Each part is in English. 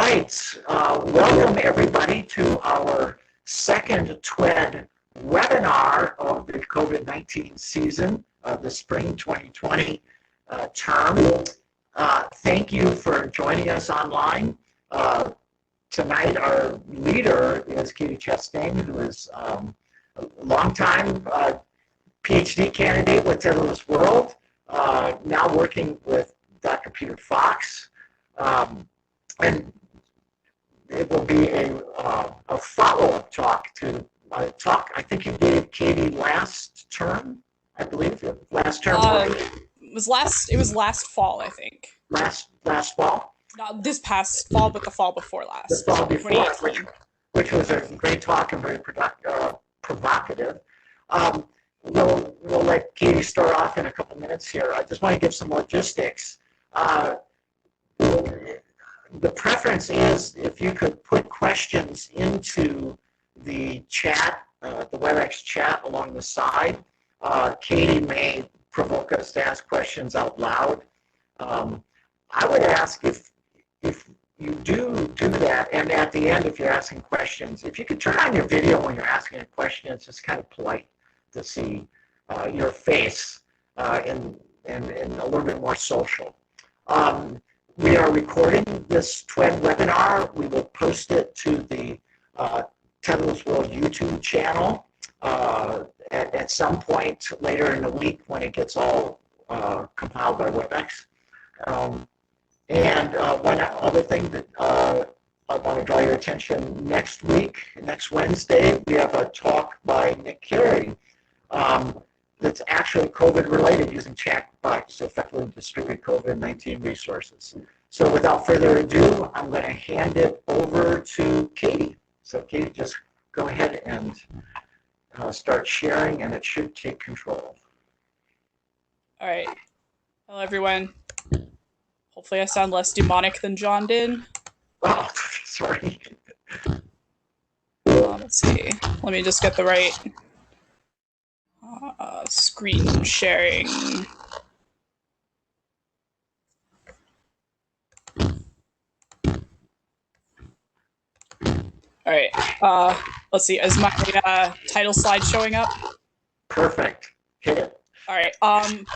right. Welcome everybody to our second TWed webinar of the COVID-19 season of the spring 2020 term. Thank you for joining us online. Tonight our leader is Katie Chastain, who is a longtime PhD candidate with Tetherless World, now working with Dr. Peter Fox. And it will be a follow-up talk to a talk I think you gave Katie last term, I believe, last term. It was last fall, I think. Last fall? Not this past fall, but the fall before last. The fall before, which was a great talk and very provocative. We'll let Katie start off in a couple minutes here. I just want to give some logistics. The preference is if you could put questions into the chat, the WebEx chat along the side. Katie may provoke us to ask questions out loud. I would ask if you do that, and at the end, if you're asking questions, if you could turn on your video when you're asking a question, it's just kind of polite to see your face and a little bit more social. We are recording this TWed webinar. We will post it to the Tetherless World YouTube channel at some point later in the week when it gets all compiled by WebEx. And one other thing that I want to draw your attention, next Wednesday, we have a talk by Nick Carey that's actually COVID-related, using chatbots to effectively distribute COVID-19 resources. So without further ado, I'm going to hand it over to Katie. So Katie, just go ahead and start sharing, and it should take control. All right. Hello, everyone. Hopefully I sound less demonic than John did. Oh, sorry. Let's see. Let me just get the right screen sharing. All right. Let's see. Is my title slide showing up? Perfect. Hit it. All right.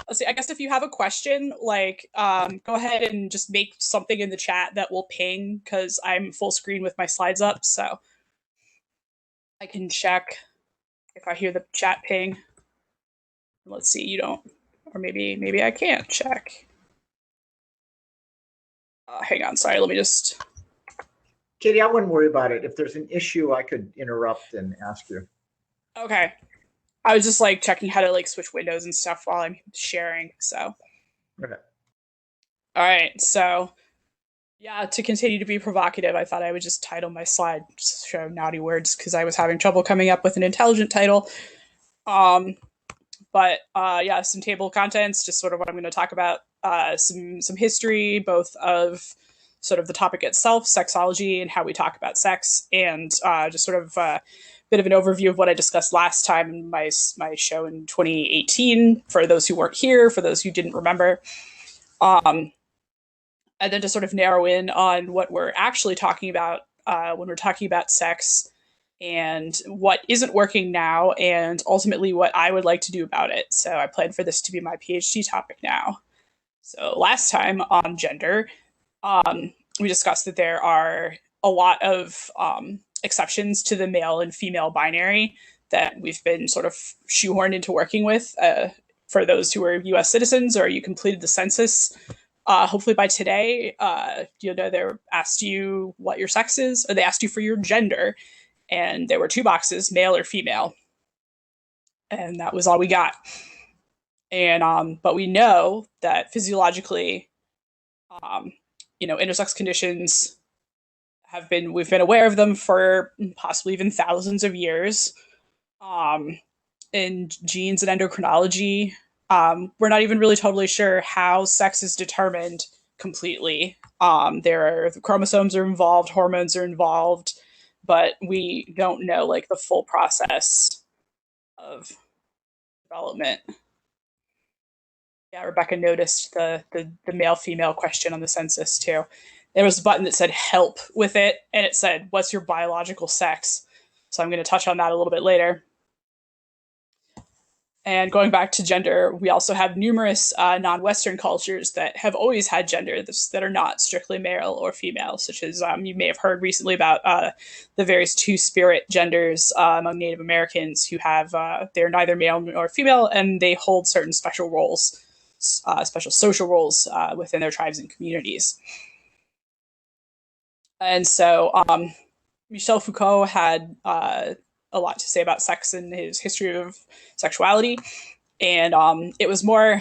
Let's see. I guess if you have a question, like, go ahead and just make something in the chat that will ping, because I'm full screen with my slides up, so I can check if I hear the chat ping. Let's see. You don't, or maybe I can't check. Hang on. Sorry. Let me just. Katie, I wouldn't worry about it. If there's an issue, I could interrupt and ask you. Okay. I was just like checking how to like switch windows and stuff while I'm sharing. So. Okay. All right. So, yeah, to continue to be provocative, I thought I would just title my slide, just show naughty words, because I was having trouble coming up with an intelligent title. But yeah, some table of contents, just sort of what I'm going to talk about, some history, both of sort of the topic itself, sexology, and how we talk about sex, and just sort of a bit of an overview of what I discussed last time in my show in 2018, for those who weren't here, for those who didn't remember. And then to sort of narrow in on what we're actually talking about when we're talking about sex, and what isn't working now, and ultimately what I would like to do about it. So I plan for this to be my PhD topic now. So last time on gender, we discussed that there are a lot of exceptions to the male and female binary that we've been sort of shoehorned into working with for those who are US citizens, or you completed the census. Hopefully by today, they asked you what your sex is, or they asked you for your gender, and there were two boxes, male or female, and that was all we got. And but we know that physiologically, intersex conditions we've been aware of them for possibly even thousands of years. In genes and endocrinology, we're not even really totally sure how sex is determined completely. The chromosomes are involved, hormones are involved, but we don't know like the full process of development. Yeah, Rebecca noticed the male-female question on the census too. there was a button that said help with it, and it said, what's your biological sex? So I'm going to touch on that a little bit later. And going back to gender, we also have numerous non-Western cultures that have always had gender that are not strictly male or female, such as you may have heard recently about the various two-spirit genders among Native Americans who have, they're neither male nor female, and they hold certain special roles, special social roles within their tribes and communities. And so Michel Foucault had a lot to say about sex and his history of sexuality. And it was more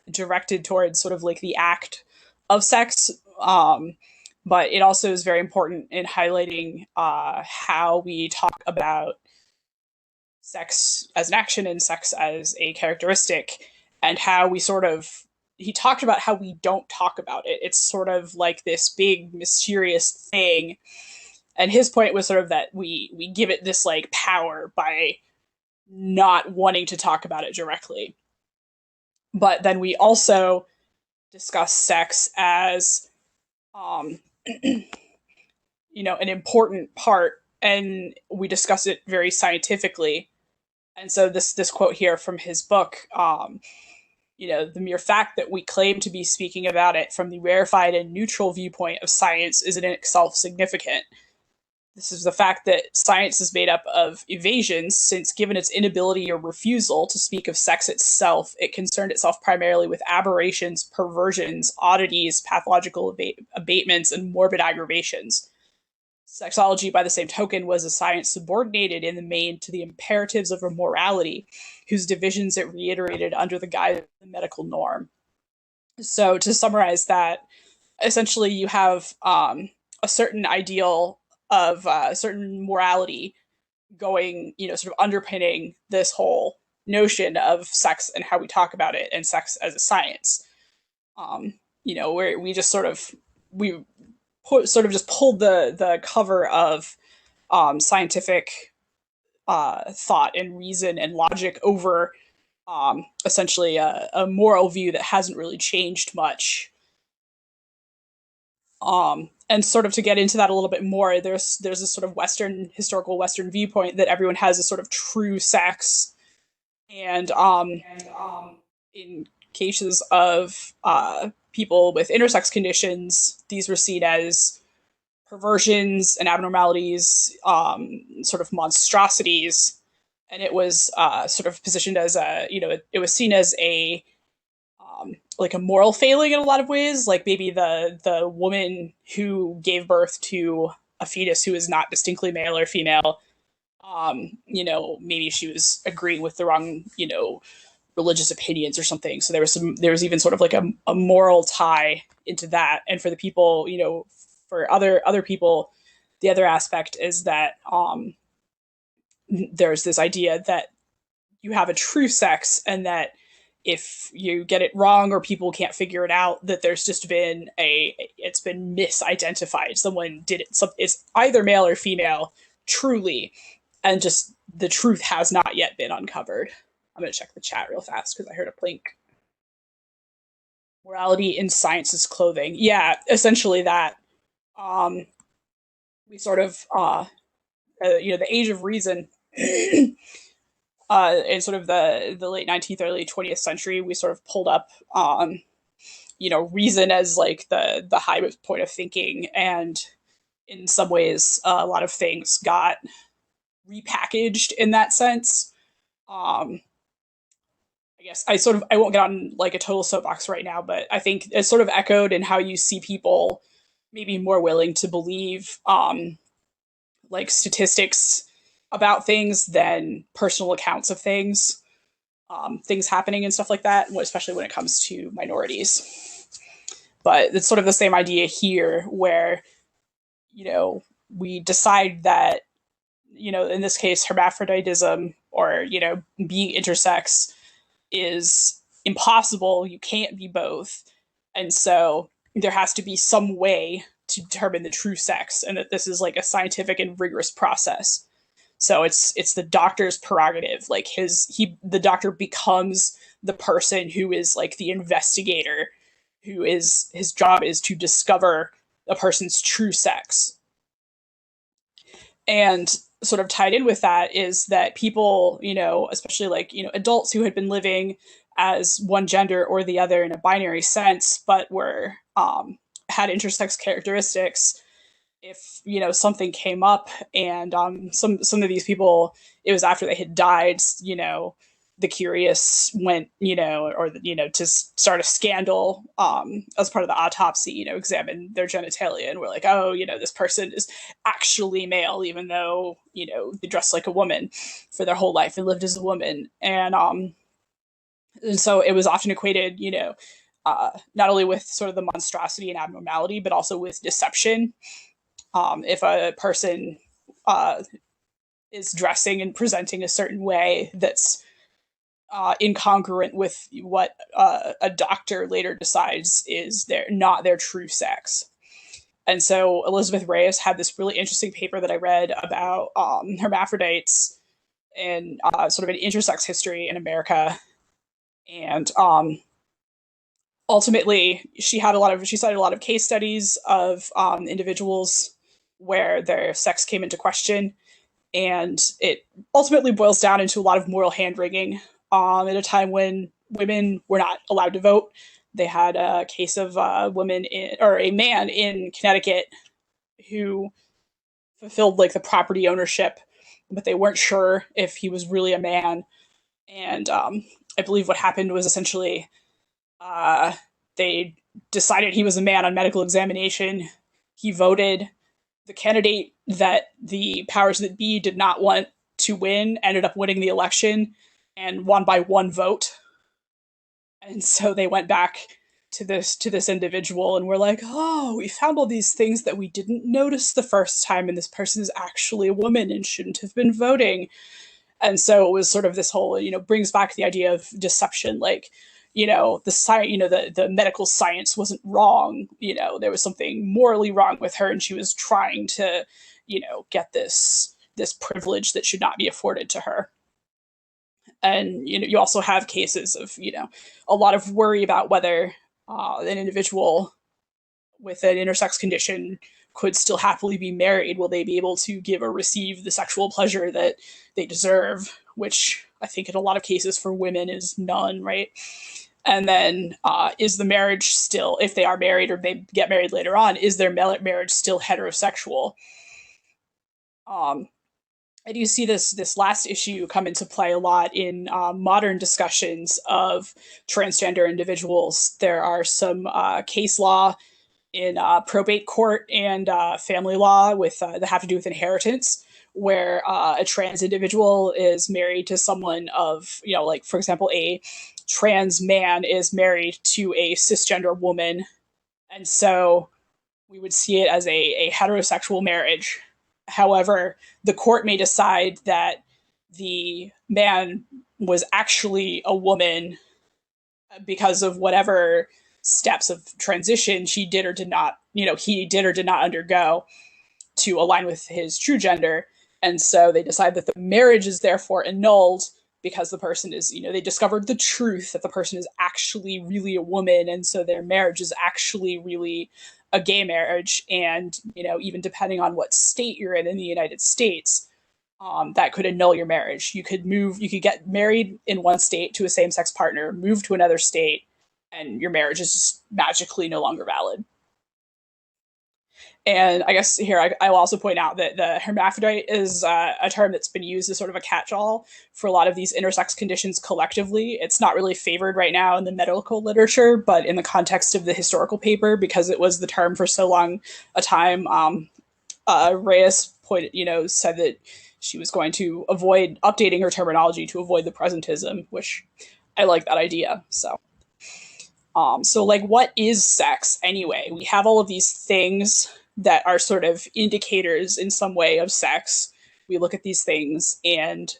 directed towards sort of like the act of sex. But it also is very important in highlighting how we talk about sex as an action and sex as a characteristic, and how we sort of, he talked about how we don't talk about it. It's sort of like this big mysterious thing. And his point was sort of that we give it this like power by not wanting to talk about it directly. But then we also discuss sex as you know, an important part, and we discuss it very scientifically. And so this quote here from his book, you know, the mere fact that we claim to be speaking about it from the rarefied and neutral viewpoint of science is in itself significant. This is the fact that science is made up of evasions, since given its inability or refusal to speak of sex itself, it concerned itself primarily with aberrations, perversions, oddities, pathological abatements, and morbid aggravations. Sexology, by the same token, was a science subordinated in the main to the imperatives of a morality, whose divisions it reiterated under the guise of the medical norm. So, to summarize that, essentially you have a certain ideal of certain morality going, you know, sort of underpinning this whole notion of sex and how we talk about it, and sex as a science. You know, where we just sort of just pulled the cover of scientific thought and reason and logic over essentially a moral view that hasn't really changed much. And sort of to get into that a little bit more, there's this sort of historical Western viewpoint that everyone has a sort of true sex, and in cases of people with intersex conditions, these were seen as perversions and abnormalities, sort of monstrosities, and it was sort of positioned as a, you know, it was seen as a like a moral failing in a lot of ways. Like maybe the woman who gave birth to a fetus who is not distinctly male or female, you know, maybe she was agreeing with the wrong, you know, religious opinions or something. So there was even sort of like a moral tie into that. And for the people, you know, for other people, the other aspect is that there's this idea that you have a true sex, and that if you get it wrong or people can't figure it out, that there's just been it's been misidentified. Someone did it. It's either male or female, truly, and just the truth has not yet been uncovered. I'm going to check the chat real fast because I heard a blink. Morality in science's clothing. Yeah, essentially that. We sort of, you know, the age of reason in sort of the late 19th, early 20th century, we sort of pulled up, you know, reason as like the high point of thinking, and in some ways, a lot of things got repackaged in that sense. I guess I won't get on like a total soapbox right now, but I think it's sort of echoed in how you see people maybe more willing to believe like statistics about things than personal accounts of things, things happening and stuff like that, especially when it comes to minorities. But it's sort of the same idea here, where, you know, we decide that, you know, in this case, hermaphroditism, or, you know, being intersex is impossible. You can't be both. And so there has to be some way to determine the true sex, and that this is like a scientific and rigorous process. So it's the doctor's prerogative. Like the doctor becomes the person who is like the investigator, who is, his job is to discover a person's true sex. And sort of tied in with that is that people, especially like, adults who had been living as one gender or the other in a binary sense, but were had intersex characteristics. If something came up, and some of these people, it was after they had died, the curious went, to start a scandal as part of the autopsy, examine their genitalia, and we're like, oh, this person is actually male, even though, they dressed like a woman for their whole life and lived as a woman. And so it was often equated, not only with sort of the monstrosity and abnormality, but also with deception. If a person is dressing and presenting a certain way that's incongruent with what a doctor later decides is not their true sex. And so Elizabeth Reyes had this really interesting paper that I read about hermaphrodites and sort of an intersex history in America. And ultimately, she cited a lot of case studies of individuals where their sex came into question, and it ultimately boils down into a lot of moral hand-wringing at a time when women were not allowed to vote. They had a case of a man in Connecticut who fulfilled like the property ownership, but they weren't sure if he was really a man. And I believe what happened was essentially they decided he was a man on medical examination. He voted. The candidate that the powers that be did not want to win ended up winning the election and won by one vote. And so they went back to this individual and were like, oh, we found all these things that we didn't notice the first time, and this person is actually a woman and shouldn't have been voting. And so it was sort of this whole, brings back the idea of deception, like, the science, the medical science wasn't wrong. There was something morally wrong with her, and she was trying to, get this privilege that should not be afforded to her. And you also have cases of a lot of worry about whether an individual with an intersex condition could still happily be married. Will they be able to give or receive the sexual pleasure that they deserve, which I think in a lot of cases for women is none, right? And then is the marriage still, if they are married or they get married later on, is their marriage still heterosexual? And you see this last issue come into play a lot in modern discussions of transgender individuals. There are some case law in probate court and family law that have to do with inheritance, where a trans individual is married to someone of, like, for example, a trans man is married to a cisgender woman. And so we would see it as a heterosexual marriage. However, the court may decide that the man was actually a woman because of whatever steps of transition she did or did not, he did or did not undergo to align with his true gender. And so they decide that the marriage is therefore annulled because the person is, they discovered the truth that the person is actually really a woman. And so their marriage is actually really a gay marriage. And, even depending on what state you're in the United States, that could annul your marriage. You could get married in one state to a same-sex partner, move to another state, and your marriage is just magically no longer valid. And I guess here I will also point out that the hermaphrodite is a term that's been used as sort of a catch-all for a lot of these intersex conditions collectively. It's not really favored right now in the medical literature, but in the context of the historical paper, because it was the term for so long a time, Reyes said that she was going to avoid updating her terminology to avoid the presentism, which I like that idea. So like, what is sex anyway? We have all of these things that are sort of indicators in some way of sex. We look at these things and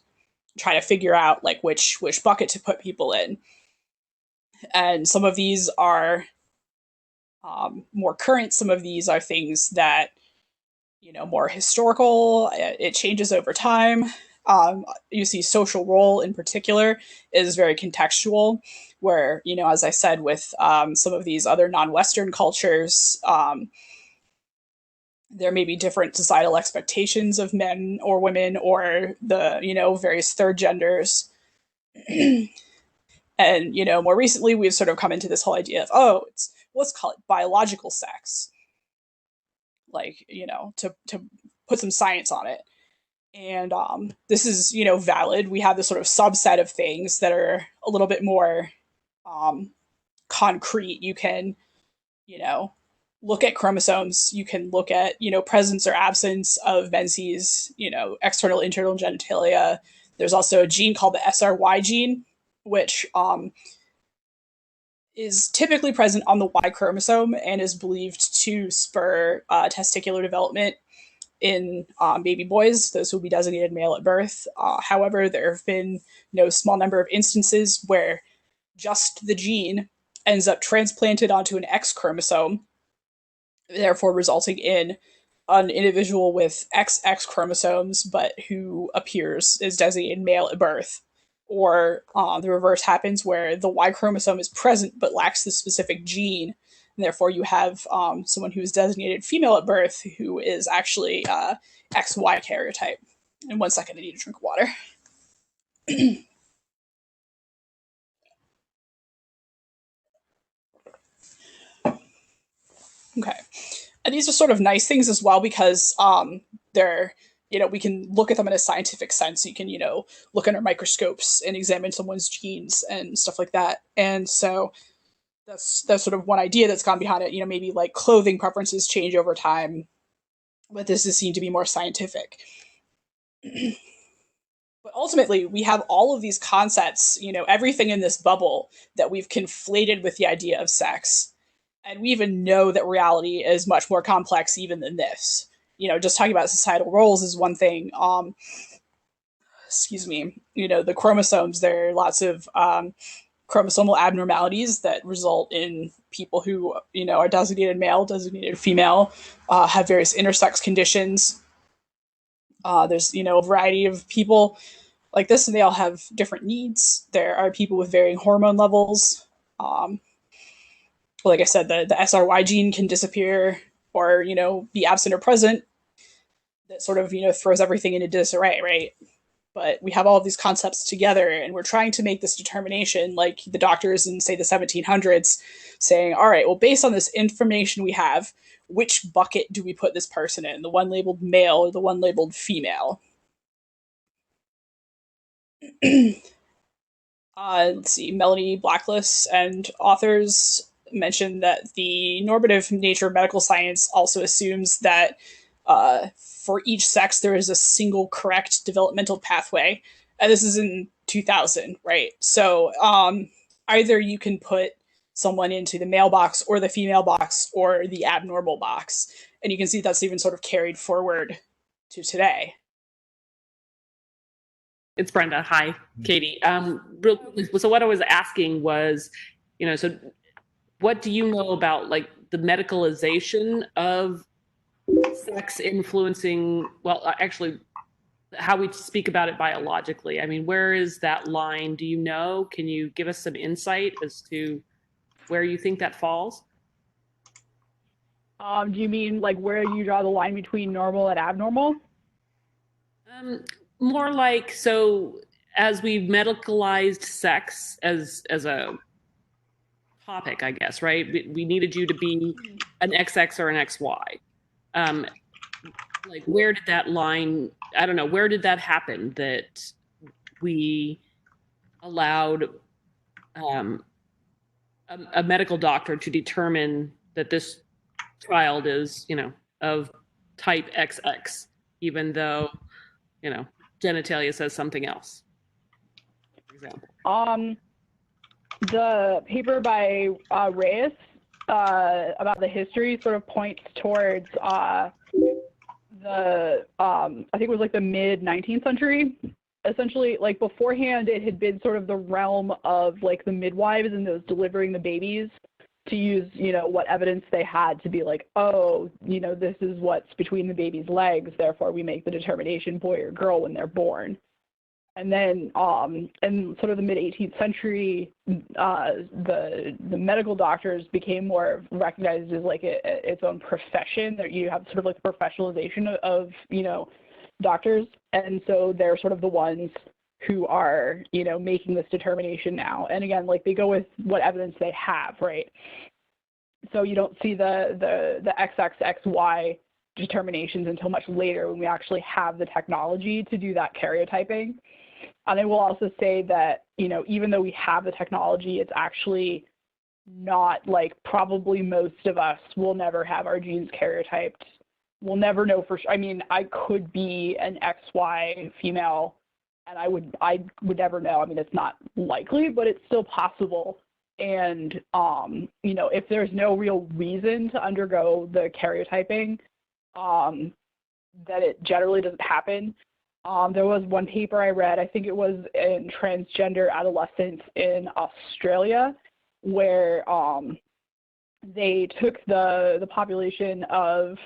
try to figure out like which bucket to put people in. And some of these are more current. Some of these are things that, more historical. It changes over time. You see social role in particular is very contextual, where, as I said, with some of these other non-Western cultures, there may be different societal expectations of men or women or the, various third genders. And, more recently, we've sort of come into this whole idea of, let's call it biological sex. Like, to put some science on it. And this is, valid. We have this sort of subset of things that are a little bit more concrete. You can, look at chromosomes. You can look at, presence or absence of menses, external, internal genitalia. There's also a gene called the SRY gene, which is typically present on the Y chromosome and is believed to spur testicular development in baby boys, those who will be designated male at birth. However, there have been no small number of instances where just the gene ends up transplanted onto an X chromosome, therefore resulting in an individual with XX chromosomes, but who appears as designated male at birth. Or the reverse happens where the Y chromosome is present but lacks the specific gene, and therefore you have someone who is designated female at birth who is actually XY karyotype. In 1 second, I need a drink of water. Okay. And these are sort of nice things as well because they're, we can look at them in a scientific sense. You can, look under microscopes and examine someone's genes and stuff like that. And so that's sort of one idea that's gone behind it. Maybe like clothing preferences change over time, but this is seen to be more scientific. But ultimately, we have all of these concepts, everything in this bubble that we've conflated with the idea of sex. And we even know that reality is much more complex even than this. Just talking about societal roles is one thing. The chromosomes, there are lots of chromosomal abnormalities that result in people who, are designated male, designated female, have various intersex conditions. There's, a variety of people like this, and they all have different needs. There are people with varying hormone levels. Like I said, the SRY gene can disappear or, be absent or present. That sort of, throws everything into disarray, right? But we have all of these concepts together, and we're trying to make this determination, like the doctors in, say, the 1700s, saying, all right, well, based on this information we have, which bucket do we put this person in? The one labeled male or the one labeled female? Let's see, Melanie Blacklist and authors mentioned that the normative nature of medical science also assumes that for each sex there is a single correct developmental pathway. And this is in 2000, right? So either you can put someone into the male box or the female box or the abnormal box. And you can see that's even sort of carried forward to today. It's Brenda. Hi, Katie. So what I was asking was, so what do you know about like the medicalization of sex influencing, well, actually, how we speak about it biologically? I mean, where is that line? Do you know? Can you give us some insight as to where you think that falls? Do you mean like where you draw the line between normal and abnormal? More like, so as we've medicalized sex as a topic, I guess, right? We needed you to be an XX or an XY. Like, where did that line, I don't know, where did that happen that we allowed a medical doctor to determine that this child is, of type XX, even though, genitalia says something else, for example? The paper by Reyes about the history sort of points towards I think it was like the mid 19th century. Essentially, like beforehand, it had been sort of the realm of like the midwives and those delivering the babies to use, what evidence they had to be like, oh, this is what's between the baby's legs, therefore we make the determination boy or girl when they're born. And then in sort of the mid-18th century, the medical doctors became more recognized as like its own profession. That you have sort of like the professionalization of doctors, and so they're sort of the ones who are making this determination now. And again, like they go with what evidence they have, right? So you don't see the XXXY determinations until much later when we actually have the technology to do that karyotyping. And I will also say that, even though we have the technology, it's actually not like probably most of us will never have our genes karyotyped. We'll never know for sure. I mean, I could be an XY female and I would never know. I mean, it's not likely, but it's still possible. And, if there's no real reason to undergo the karyotyping, that it generally doesn't happen. There was one paper I read, I think it was in transgender adolescents in Australia, where they took the population of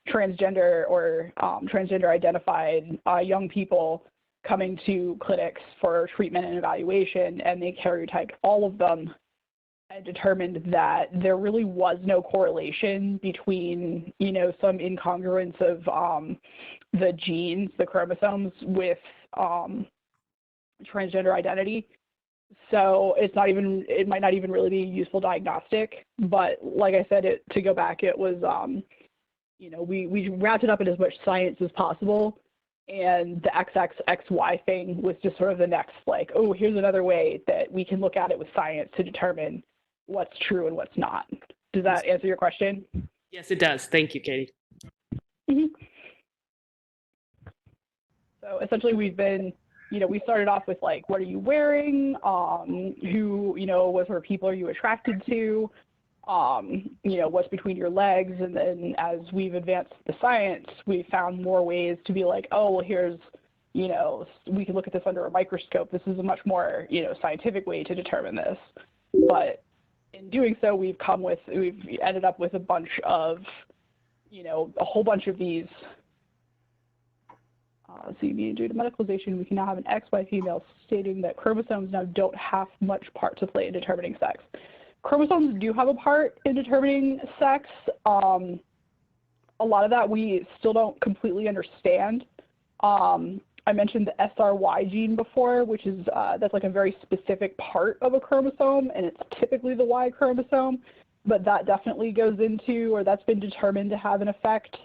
transgender or transgender identified young people coming to clinics for treatment and evaluation, and they karyotyped all of them and determined that there really was no correlation between, some incongruence of the genes, the chromosomes, with transgender identity. So it might not even really be a useful diagnostic. But like I said, to go back, it was, we wrapped it up in as much science as possible. And the XXXY thing was just sort of the next, like, oh, here's another way that we can look at it with science to determine what's true and what's not. Does that answer your question? Yes, it does. Thank you, Katie. Mm-hmm. So essentially we've been, we started off with like, what are you wearing? Who, what sort of people are you attracted to? What's between your legs? And then as we've advanced the science, we found more ways to be like, oh, well, here's, we can look at this under a microscope. This is a much more, scientific way to determine this. But in doing so, we've ended up with a bunch of, a whole bunch of these. Due to medicalization, we can now have an XY female stating that chromosomes now don't have much part to play in determining sex. Chromosomes do have a part in determining sex. A lot of that we still don't completely understand. I mentioned the SRY gene before, which is that's like a very specific part of a chromosome, and it's typically the Y chromosome, but that definitely goes into, or that's been determined to have an effect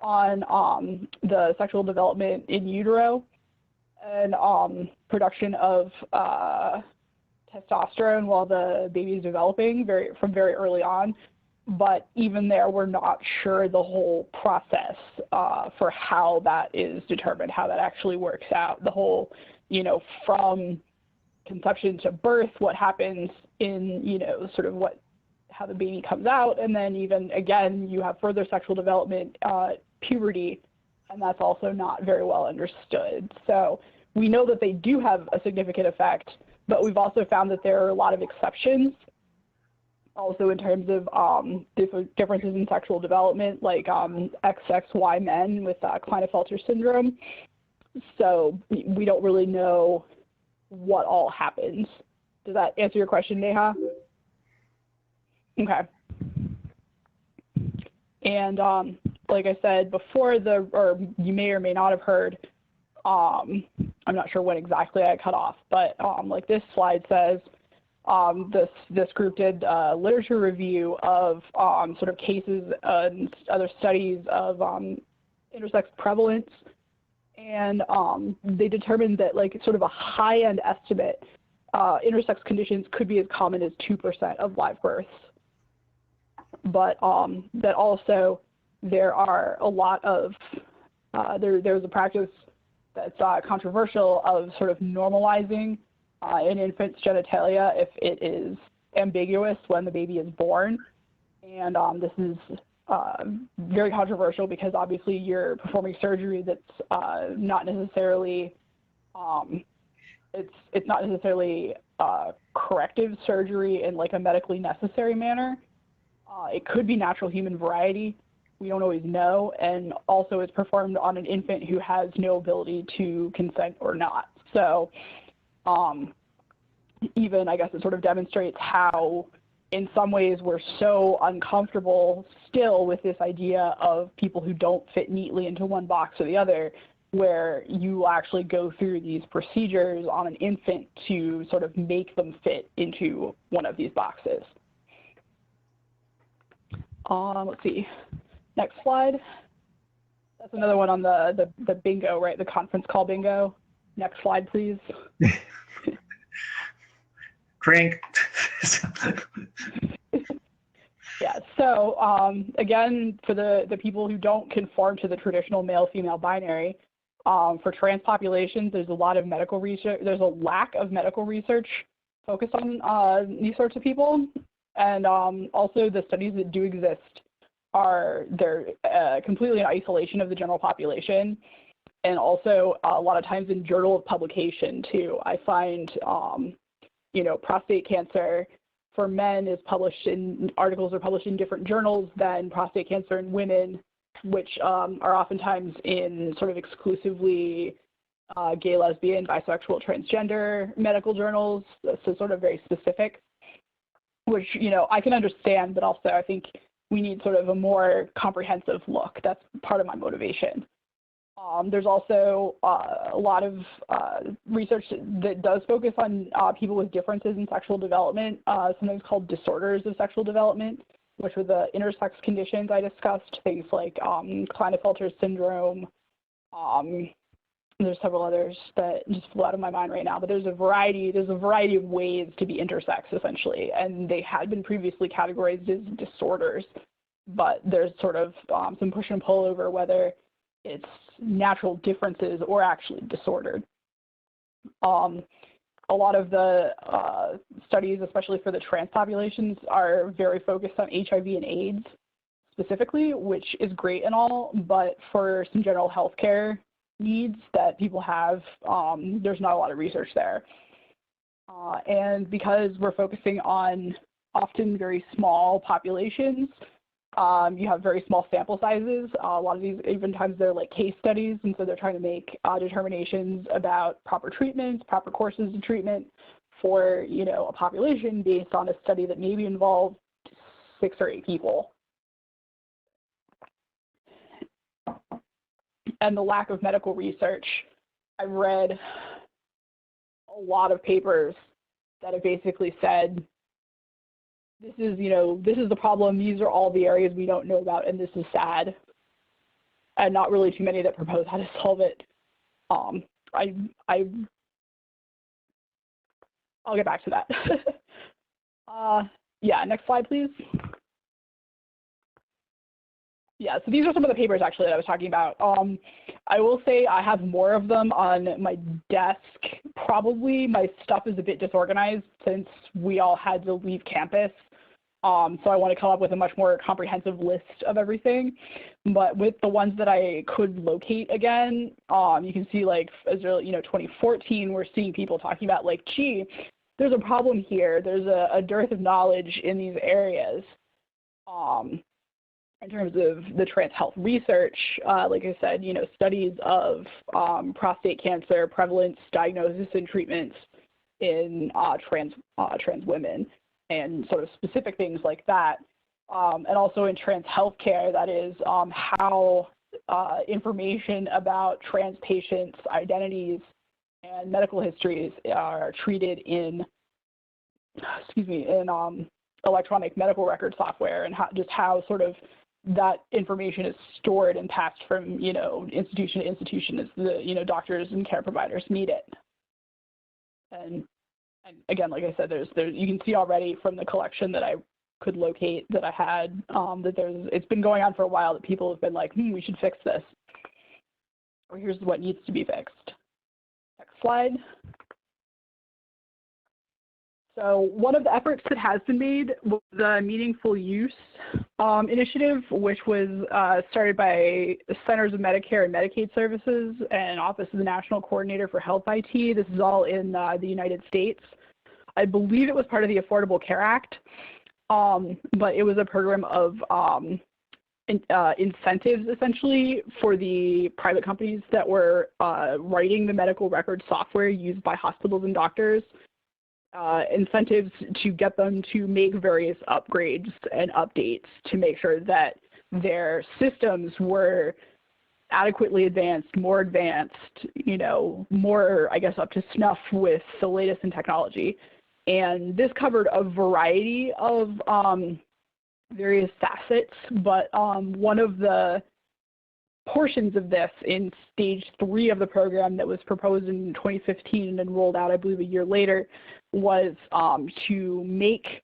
on the sexual development in utero and production of testosterone while the baby is developing from very early on. But even there, we're not sure the whole process for how that is determined, how that actually works out. The whole, from conception to birth, what happens in, sort of how the baby comes out. And then even, again, you have further sexual development, puberty, and that's also not very well understood. So we know that they do have a significant effect, but we've also found that there are a lot of exceptions also in terms of differences in sexual development, like XXY men with Klinefelter syndrome. So we don't really know what all happens. Does that answer your question, Neha? Okay. And like I said before, or you may or may not have heard, I'm not sure when exactly I cut off, but like this slide says, this group did a literature review of sort of cases and other studies of intersex prevalence, and they determined that like sort of a high-end estimate, intersex conditions could be as common as 2% of live births, but that also there are a lot of there's a practice that's controversial of sort of normalizing an infant's genitalia if it is ambiguous when the baby is born. And this is very controversial because obviously you're performing surgery that's not necessarily, it's not necessarily corrective surgery in like a medically necessary manner. It could be natural human variety, we don't always know, and also is performed on an infant who has no ability to consent or not. So even, I guess, it sort of demonstrates how, in some ways, we're so uncomfortable still with this idea of people who don't fit neatly into one box or the other, where you actually go through these procedures on an infant to sort of make them fit into one of these boxes. Let's see, next slide. That's another one on the bingo, right? The conference call bingo. Next slide, please. Drink. Yeah, so again, for the people who don't conform to the traditional male-female binary, for trans populations, there's a lot of medical research, there's a lack of medical research focused on these sorts of people. And also the studies that do exist they're completely in isolation of the general population. And also a lot of times in journal of publication too. I find, you know, prostate cancer for men is published in, articles are published in different journals than prostate cancer in women, which are oftentimes in sort of exclusively gay, lesbian, bisexual, transgender medical journals, so sort of very specific, which, you know, I can understand, but also I think we need sort of a more comprehensive look. That's part of my motivation. There's also a lot of research that does focus on people with differences in sexual development, sometimes called disorders of sexual development, which were the intersex conditions I discussed, things like Klinefelter syndrome. There's several others that just flew out of my mind right now, but there's a variety of ways to be intersex, essentially, and they had been previously categorized as disorders, but there's sort of some push and pull over whether it's natural differences or actually disordered. A lot of the studies, especially for the trans populations, are very focused on HIV and AIDS specifically, which is great and all, but for some general healthcare needs that people have, there's not a lot of research there. And because we're focusing on often very small populations, you have very small sample sizes. A lot of these, even times, they're like case studies, and so they're trying to make determinations about proper treatments, proper courses of treatment for, you know, a population based on a study that maybe involved 6 or 8 people. And the lack of medical research. I've read a lot of papers that have basically said, this is, you know, this is the problem, these are all the areas we don't know about, and this is sad. And not really too many that propose how to solve it. I'll get back to that. Yeah, next slide, please. Yeah, so these are some of the papers actually that I was talking about. I will say I have more of them on my desk. Probably my stuff is a bit disorganized since we all had to leave campus. So I want to come up with a much more comprehensive list of everything. But with the ones that I could locate again, you can see like as early, you know, 2014, we're seeing people talking about like, gee, there's a problem here. There's a dearth of knowledge in these areas. In terms of the trans health research, like I said, you know, studies of prostate cancer prevalence, diagnosis, and treatments in trans women, and sort of specific things like that, and also in trans healthcare, that is how information about trans patients' identities and medical histories are treated in, electronic medical record software, and how sort of that information is stored and passed from, you know, institution to institution as the, you know, doctors and care providers need it. And again, like I said, there's you can see already from the collection that I could locate that I had, that it's been going on for a while, that people have been like, we should fix this, or here's what needs to be fixed. Next slide. So one of the efforts that has been made was the Meaningful Use initiative, which was started by the Centers of Medicare and Medicaid Services and Office of the National Coordinator for Health IT. This is all in the United States. I believe it was part of the Affordable Care Act, but it was a program of incentives essentially for the private companies that were writing the medical record software used by hospitals and doctors, incentives to get them to make various upgrades and updates to make sure that their systems were adequately advanced, more advanced, more, I guess, up to snuff with the latest in technology. And this covered a variety of various facets, but one of the portions of this in stage 3 of the program that was proposed in 2015 and then rolled out, I believe, a year later, was to make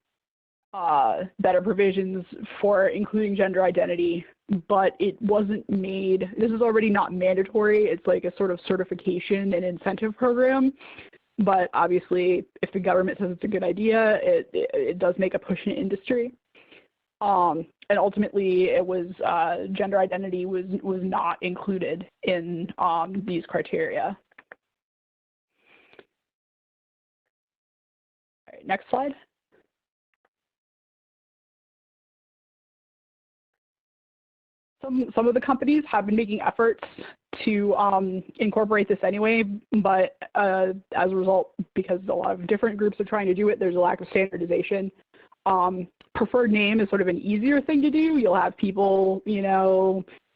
better provisions for including gender identity, but it wasn't made, this is already not mandatory, it's like a sort of certification and incentive program, but obviously if the government says it's a good idea, it does make a push in industry. And ultimately it was, gender identity was not included in these criteria. All right, next slide. Some of the companies have been making efforts to incorporate this anyway, but as a result, because a lot of different groups are trying to do it, there's a lack of standardization. Preferred name is sort of an easier thing to do. You'll have people,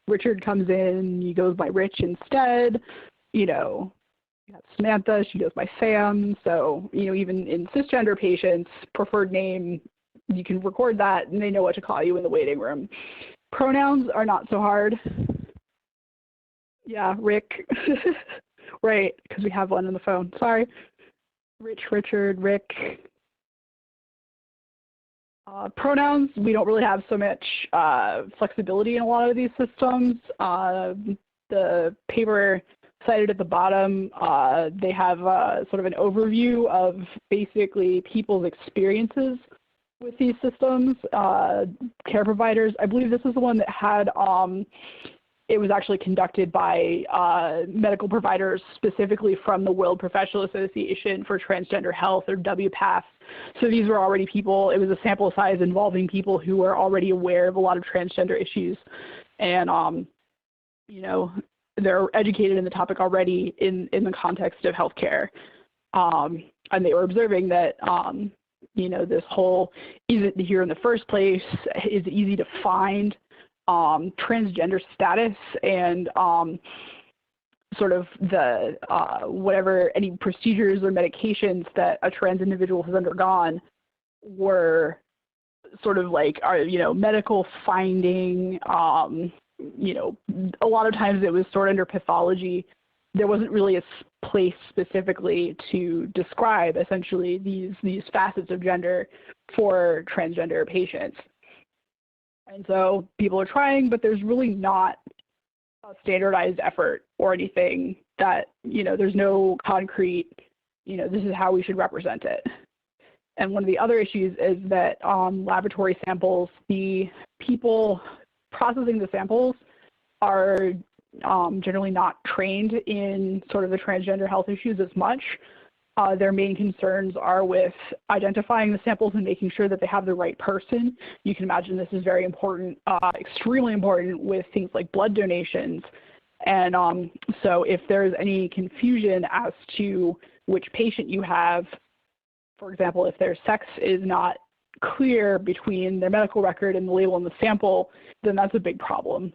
Richard comes in, he goes by Rich instead. You have Samantha, she goes by Sam. So, even in cisgender patients, preferred name, you can record that and they know what to call you in the waiting room. Pronouns are not so hard. Yeah, Rick. Right, because we have one on the phone. Sorry. Rich, Richard, Rick. Pronouns, we don't really have so much flexibility in a lot of these systems. The paper cited at the bottom, they have sort of an overview of basically people's experiences with these systems, care providers. I believe this is the one that had, it was actually conducted by medical providers specifically from the World Professional Association for Transgender Health, or WPATH. So these were already people, it was a sample size involving people who were already aware of a lot of transgender issues. And, they're educated in the topic already in the context of healthcare. And they were observing that, this whole, is it here in the first place? Is it easy to find transgender status and sort of the whatever, any procedures or medications that a trans individual has undergone were sort of like, medical finding, a lot of times it was stored under pathology. There wasn't really a place specifically to describe essentially these facets of gender for transgender patients. And so people are trying, but there's really not a standardized effort or anything that, there's no concrete, this is how we should represent it. And one of the other issues is that laboratory samples, the people processing the samples are generally not trained in sort of the transgender health issues as much. Their main concerns are with identifying the samples and making sure that they have the right person. You can imagine this is very important, extremely important with things like blood donations. And so if there's any confusion as to which patient you have, for example, if their sex is not clear between their medical record and the label and the sample, then that's a big problem.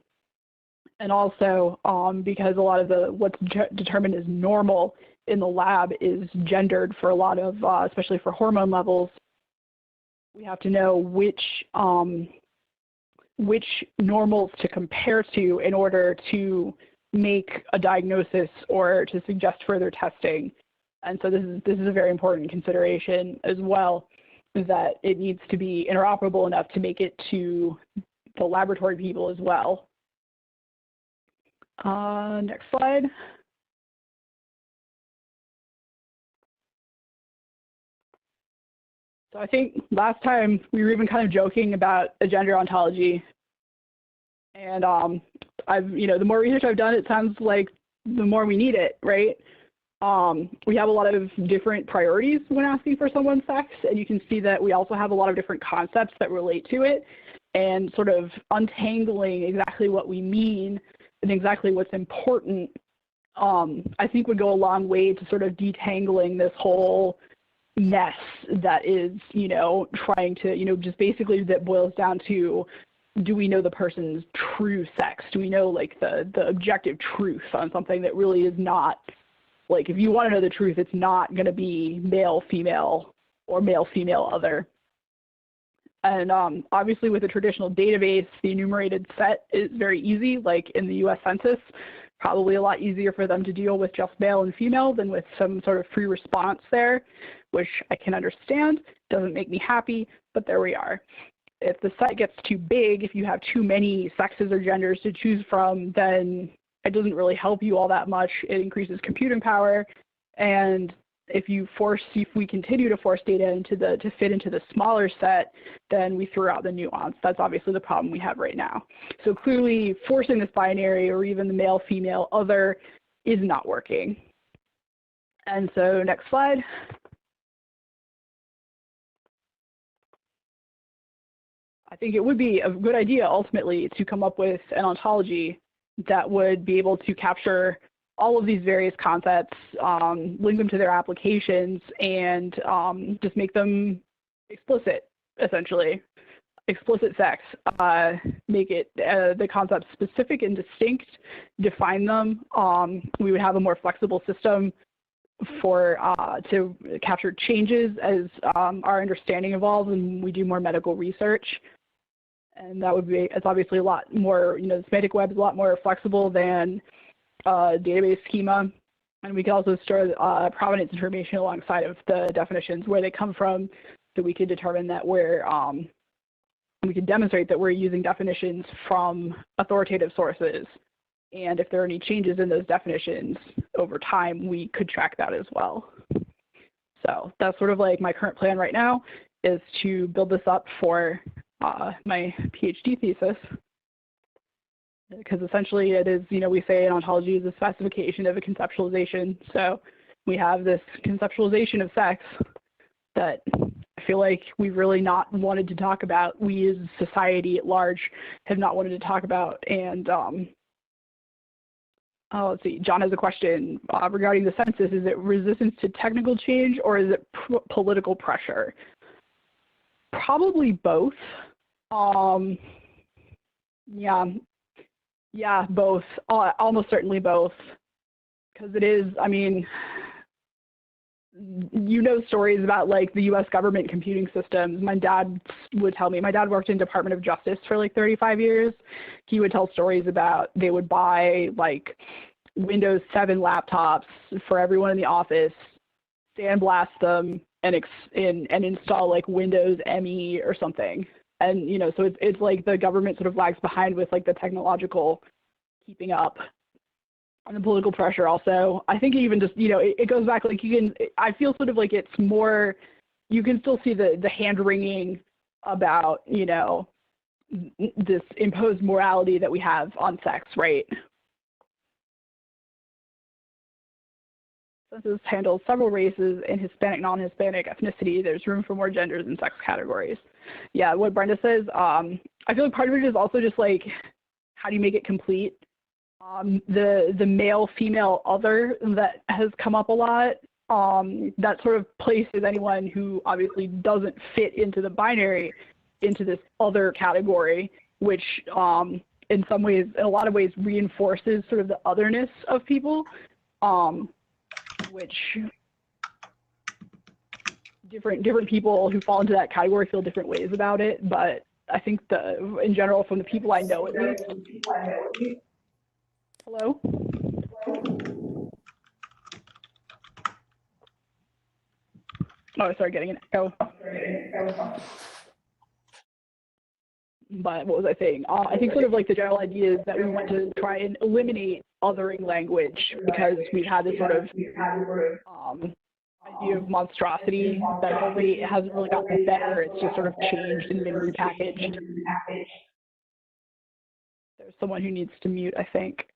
And also because a lot of what's determined as normal in the lab is gendered for a lot of, especially for hormone levels, we have to know which normals to compare to in order to make a diagnosis or to suggest further testing. And so this is a very important consideration as well, that it needs to be interoperable enough to make it to the laboratory people as well. Next slide. So I think last time we were even kind of joking about a gender ontology. And the more research I've done, it sounds like the more we need it, right? We have a lot of different priorities when asking for someone's sex, and you can see that we also have a lot of different concepts that relate to it. and sort of untangling exactly what we mean and exactly what's important, I think would go a long way to sort of detangling this whole mess that is, trying to, just basically that boils down to, do we know the person's true sex? Do we know like the objective truth on something that really is not, like, if you want to know the truth, it's not going to be male, female, or male, female, other. And obviously with a traditional database, the enumerated set is very easy, like in the US Census, probably a lot easier for them to deal with just male and female than with some sort of free response there, which I can understand. Doesn't make me happy, but there we are. If the set gets too big, if you have too many sexes or genders to choose from, then it doesn't really help you all that much. It increases computing power, and if we continue to force data to fit into the smaller set, then we throw out the nuance. That's obviously the problem we have right now. So clearly forcing this binary or even the male, female, other is not working. And so next slide. I think it would be a good idea ultimately to come up with an ontology that would be able to capture all of these various concepts, link them to their applications, and just make them explicit, essentially. Explicit sex, make it the concepts specific and distinct, define them. We would have a more flexible system for to capture changes as our understanding evolves and we do more medical research. And that would be, it's obviously a lot more, the semantic web is a lot more flexible than database schema. And we can also store provenance information alongside of the definitions, where they come from, so we could determine that we can demonstrate that we're using definitions from authoritative sources. And if there are any changes in those definitions over time, we could track that as well. So that's sort of like my current plan right now, is to build this up for my PhD thesis. Because essentially it is, we say an ontology is a specification of a conceptualization. So we have this conceptualization of sex that I feel like we've really not wanted to talk about. We as society at large have not wanted to talk about. And let's see, John has a question regarding the census. Is it resistance to technical change or is it political pressure? Probably both. Yeah, both. Almost certainly both. Because it is, I mean, stories about like the US government computing systems. My dad would tell me, my dad worked in Department of Justice for like 35 years. He would tell stories about they would buy like Windows 7 laptops for everyone in the office, sandblast them, and install like Windows ME or something. And, so it's like the government sort of lags behind with like the technological keeping up. And the political pressure also. I think even just, it goes back, like I feel sort of like it's more, you can still see the hand-wringing about, this imposed morality that we have on sex, right? Census handles several races in Hispanic, non-Hispanic ethnicity. There's room for more genders and sex categories. Yeah, what Brenda says, I feel like part of it is also just like, how do you make it complete? The male, female, other that has come up a lot, that sort of places anyone who obviously doesn't fit into the binary into this other category, which in a lot of ways reinforces sort of the otherness of people, which different people who fall into that category feel different ways about it. But I think in general, from the people I know at least. Hello? Oh, I started getting an echo. But what was I saying? I think sort of like the general idea is that we want to try and eliminate othering language, because we've had this sort of idea of monstrosity that hasn't really gotten better. It's just sort of changed and been repackaged. There's someone who needs to mute, I think.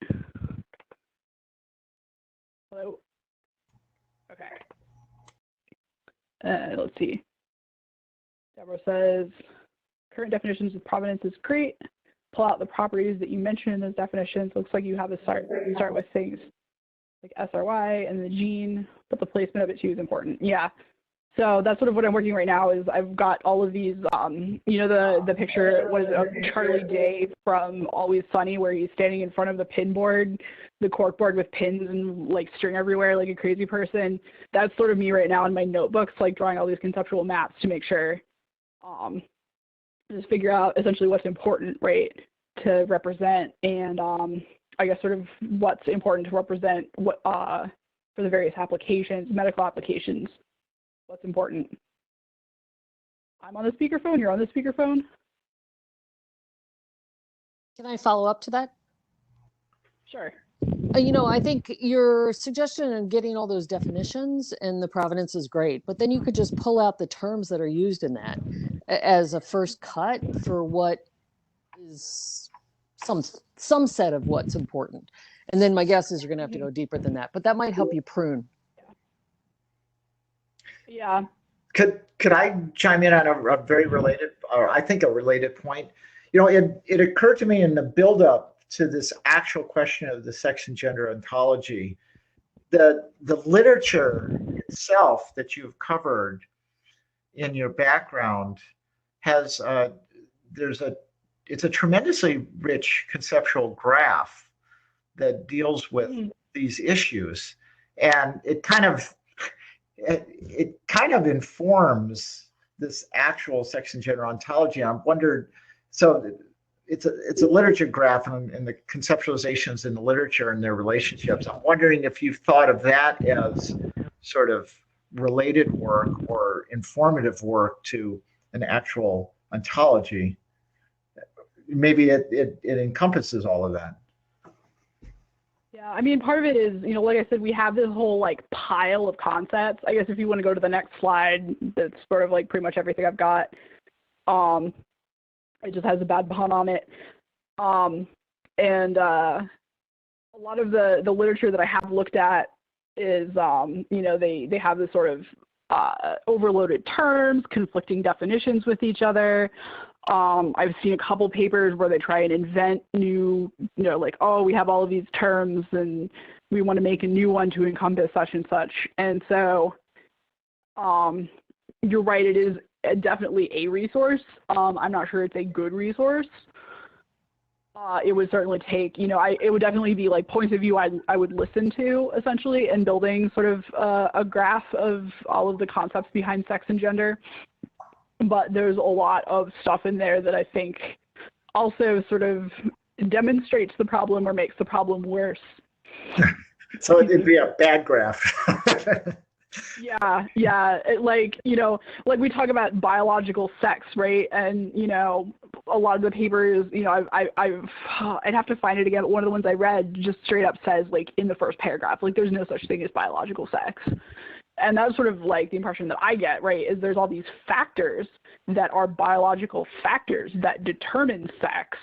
Hello? Okay. Let's see. Deborah says, current definitions of provenance is great. Pull out the properties that you mentioned in those definitions. Looks like you have a start with things like SRY and the gene, but the placement of it too is important. Yeah. So that's sort of what I'm working right now is I've got all of these, you know, the picture, what is it, of Charlie Day from Always Sunny, where he's standing in front of the pin board, the cork board with pins and like string everywhere like a crazy person. That's sort of me right now in my notebooks, like drawing all these conceptual maps to make sure, just figure out essentially what's important, right, to represent, and I guess sort of what's important to represent what for the various applications, medical applications. What's important? I'm on the speakerphone. You're on the speakerphone. Can I follow up to that? Sure. You know, I think your suggestion in getting all those definitions and the provenance is great, but then you could just pull out the terms that are used in that as a first cut for what is some set of what's important. And then my guess is you're going to have to go deeper than that, but that might help you prune. Yeah. Could I chime in on a very related, or I think a related point? You know, it occurred to me in the buildup to this actual question of the sex and gender ontology, the literature itself that you've covered in your background has it's a tremendously rich conceptual graph that deals with these issues, and it kind of informs this actual sex and gender ontology. I'm wondered, so it's a literature graph and the conceptualizations in the literature and their relationships. I'm wondering if you've thought of that as sort of related work or informative work to an actual ontology. Maybe it encompasses all of that. Yeah, I mean, part of it is, you know, like I said, we have this whole like pile of concepts. I guess if you want to go to the next slide, that's sort of like pretty much everything I've got. It just has a bad pun on it. And a lot of the literature that I have looked at is, you know, they have this sort of overloaded terms, conflicting definitions with each other. I've seen a couple papers where they try and invent new, you know, like, oh, we have all of these terms and we want to make a new one to encompass such and such. And so you're right, it is definitely a resource. I'm not sure it's a good resource. It would certainly take, you know, it would definitely be like points of view I would listen to essentially, and building sort of a graph of all of the concepts behind sex and gender. But there's a lot of stuff in there that I think also sort of demonstrates the problem or makes the problem worse. So it'd be a bad graph. Yeah. Like, you know, like we talk about biological sex, right? And, you know, a lot of the papers, you know, I'd have to find it again. But one of the ones I read just straight up says, like, in the first paragraph, like, there's no such thing as biological sex. And that's sort of like the impression that I get, right, is there's all these factors that are biological factors that determine sex,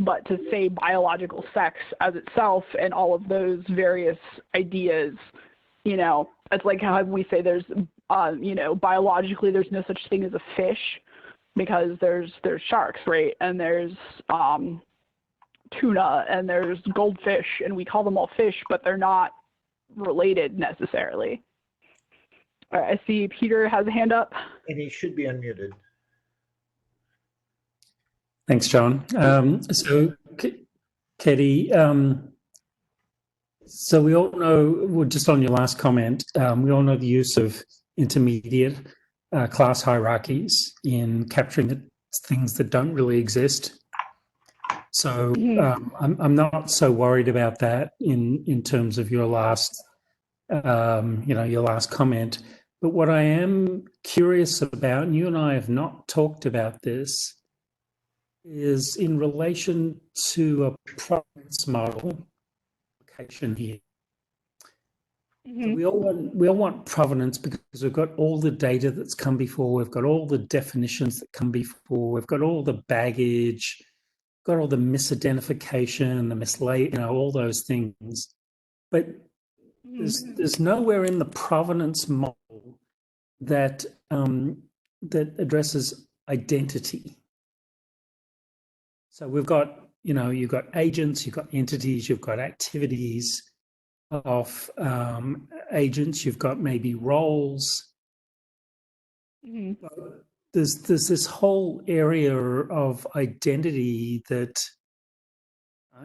but to say biological sex as itself and all of those various ideas, you know, it's like how we say there's, you know, biologically there's no such thing as a fish because there's sharks, right, and there's tuna and there's goldfish, and we call them all fish, but they're not related necessarily. All right, I see Peter has a hand up. And he should be unmuted. Thanks, John. So, Katie, so we all know, well, just on your last comment, we all know the use of intermediate class hierarchies in capturing the things that don't really exist. So I'm not so worried about that in terms of your last, you know, your last comment. But what I am curious about, and you and I have not talked about this, is in relation to a provenance model application here. So we all want provenance because we've got all the data that's come before, we've got all the definitions that come before, we've got all the baggage, got all the misidentification, the you know, all those things. But there's nowhere in the provenance model that that addresses identity. So we've got, you've got agents, you've got entities, you've got activities of agents, you've got maybe roles. There's this whole area of identity that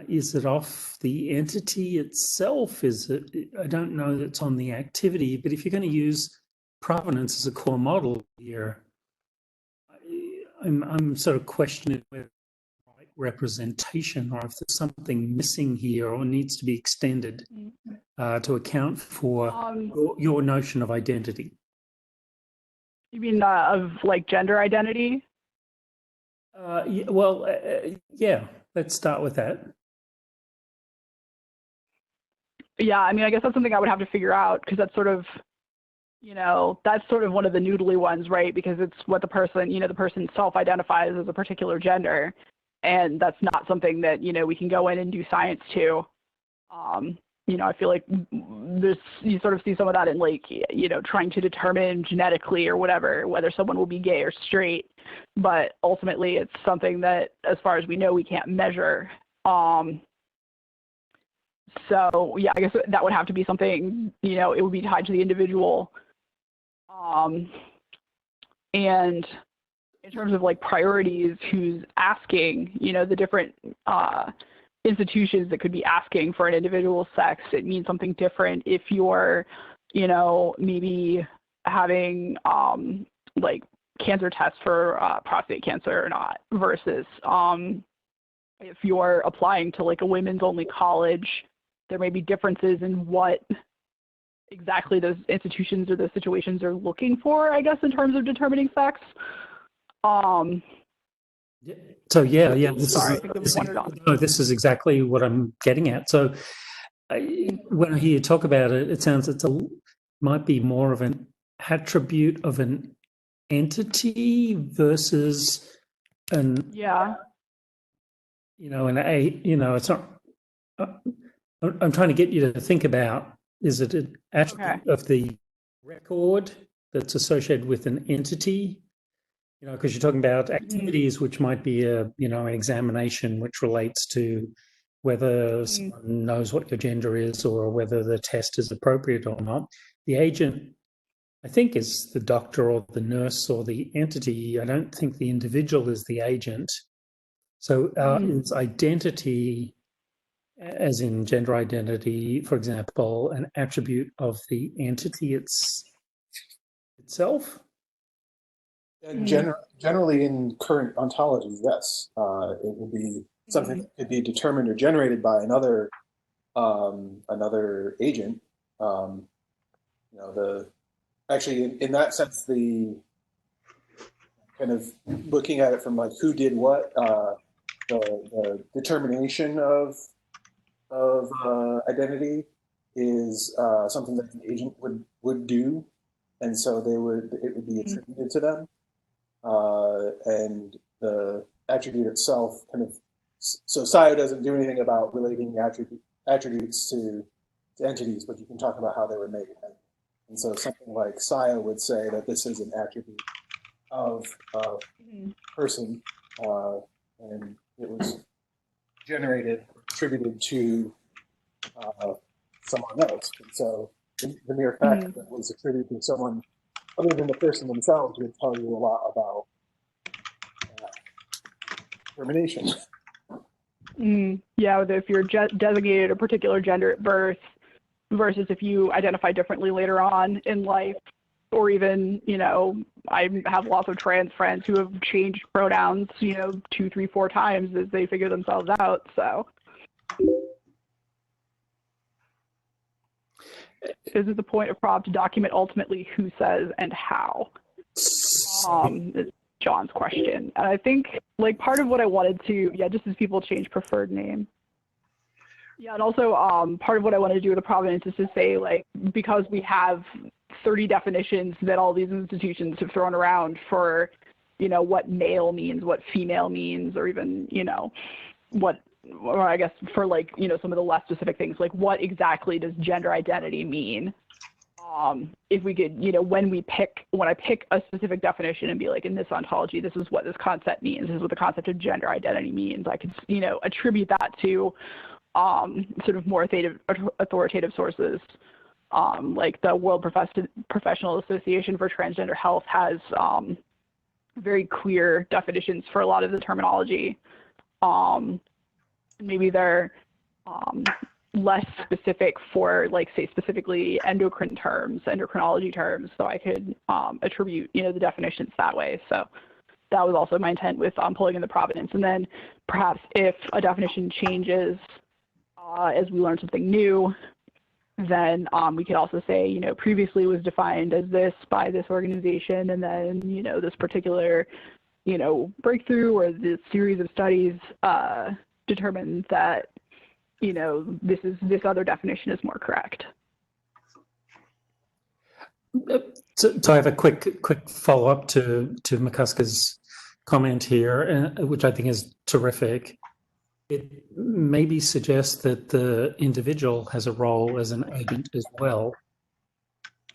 is it off the entity itself? Is it? I don't know that's on the activity, but if you're going to use provenance as a core model here, I'm sort of questioning whether right representation or if there's something missing here or needs to be extended to account for your notion of identity. You mean of like gender identity? Yeah, let's start with that. Yeah, I mean, I guess that's something I would have to figure out because that's sort of, that's sort of one of the noodly ones, right? Because it's what the person, the person self-identifies as a particular gender, and that's not something that, we can go in and do science to. I feel like you sort of see some of that in like, trying to determine genetically or whatever, whether someone will be gay or straight, but ultimately it's something that, as far as we know, we can't measure. So yeah, I guess that would have to be something, it would be tied to the individual. And in terms of like priorities, who's asking, the different institutions that could be asking for an individual sex, it means something different if you're, maybe having like cancer tests for prostate cancer or not, versus if you're applying to like a women's only college, there may be differences in what exactly those institutions or those situations are looking for, I guess, in terms of determining sex. So yeah, this is exactly what I'm getting at. So when I hear you talk about it, it sounds might be more of an attribute of an entity versus it's not. I'm trying to get you to think about, is it an attribute of the record that's associated with an entity? Because you're talking about activities, which might be an examination which relates to whether someone knows what your gender is or whether the test is appropriate or not. The agent, I think, is the doctor or the nurse or the entity. I don't think the individual is the agent. So is identity, as in gender identity, for example, an attribute of the entity itself? Generally, in current ontology, yes, it would be something that could be determined or generated by another agent. Actually, in that sense, the kind of looking at it from like who did what, the determination of identity is something that the agent would do, and so it would be attributed to them. And the attribute itself so Saya doesn't do anything about relating attributes to entities, but you can talk about how they were made. And so something like Saya would say that this is an attribute of a person, and it was generated, attributed to someone else. And so the mere fact that it was attributed to someone other than the person themselves would tell you a lot about determination. Yeah, if you're designated a particular gender at birth versus if you identify differently later on in life, or even, I have lots of trans friends who have changed pronouns, 2, 3, 4 times as they figure themselves out. So this is the point of Prob to document ultimately who says and how. Is John's question. And I think like part of what I wanted to, just as people change preferred name. Yeah, and also part of what I wanted to do with the provenance is to say, like, because we have 30 definitions that all these institutions have thrown around for, what male means, what female means, or even, or I guess for like, some of the less specific things, like what exactly does gender identity mean? if we could, when I pick a specific definition and be like, in this ontology, this is what this concept means, this is what the concept of gender identity means, I could, attribute that to sort of more authoritative sources. Like the World Professional Association for Transgender Health has very clear definitions for a lot of the terminology. Maybe they're less specific for, like, say, specifically endocrinology terms, so I could attribute, the definitions that way. So that was also my intent with pulling in the provenance. And then perhaps if a definition changes as we learn something new, then we could also say, previously was defined as this by this organization, and then, this particular, breakthrough or this series of studies determined that, this other definition is more correct. So I have a quick follow-up to McCuskey's comment here, which I think is terrific. It maybe suggests that the individual has a role as an agent as well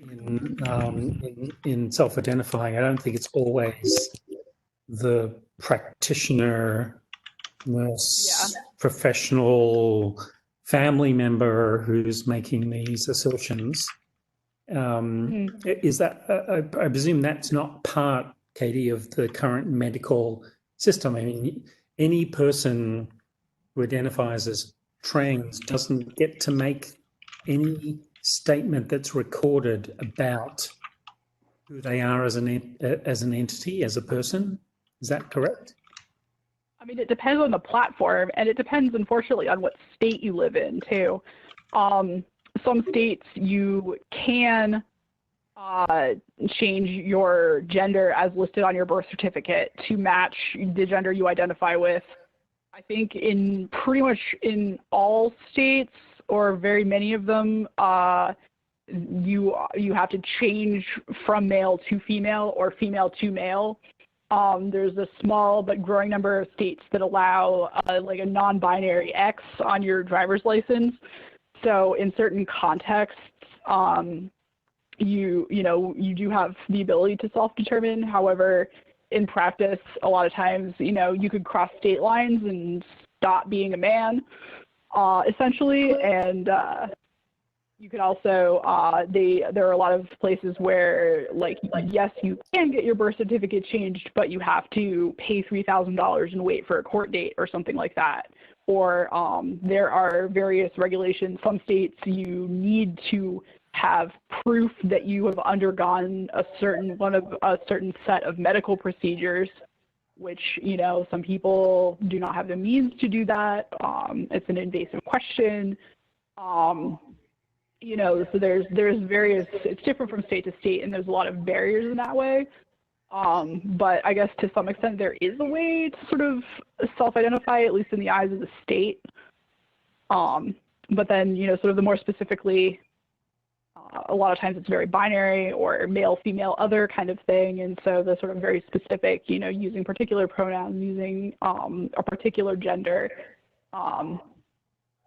in self-identifying. I don't think it's always the practitioner, nurse, professional, family member who's making these assertions. Is that, I presume that's not part, Katie, of the current medical system? I mean, any person who identifies as trans doesn't get to make any statement that's recorded about who they are as an entity, as a person. Is that correct? I mean, it depends on the platform, and it depends, unfortunately, on what state you live in, too. Some states you can change your gender as listed on your birth certificate to match the gender you identify with. I think in pretty much in all states, or very many of them, you have to change from male to female or female to male. There's a small but growing number of states that allow like a non-binary X on your driver's license. So in certain contexts, you do have the ability to self-determine. However, in practice, a lot of times, you could cross state lines and stop being a man, essentially. And you could also, there are a lot of places where, like, yes, you can get your birth certificate changed, but you have to pay $3,000 and wait for a court date or something like that. Or there are various regulations. Some states you need to have proof that you have undergone a certain set of medical procedures, which, some people do not have the means to do that. It's an invasive question. So there's various, it's different from state to state, and there's a lot of barriers in that way. But I guess to some extent there is a way to sort of self-identify, at least in the eyes of the state. But then, sort of the more specifically, a lot of times it's very binary or male, female, other kind of thing. And so the sort of very specific, using particular pronouns, using a particular gender,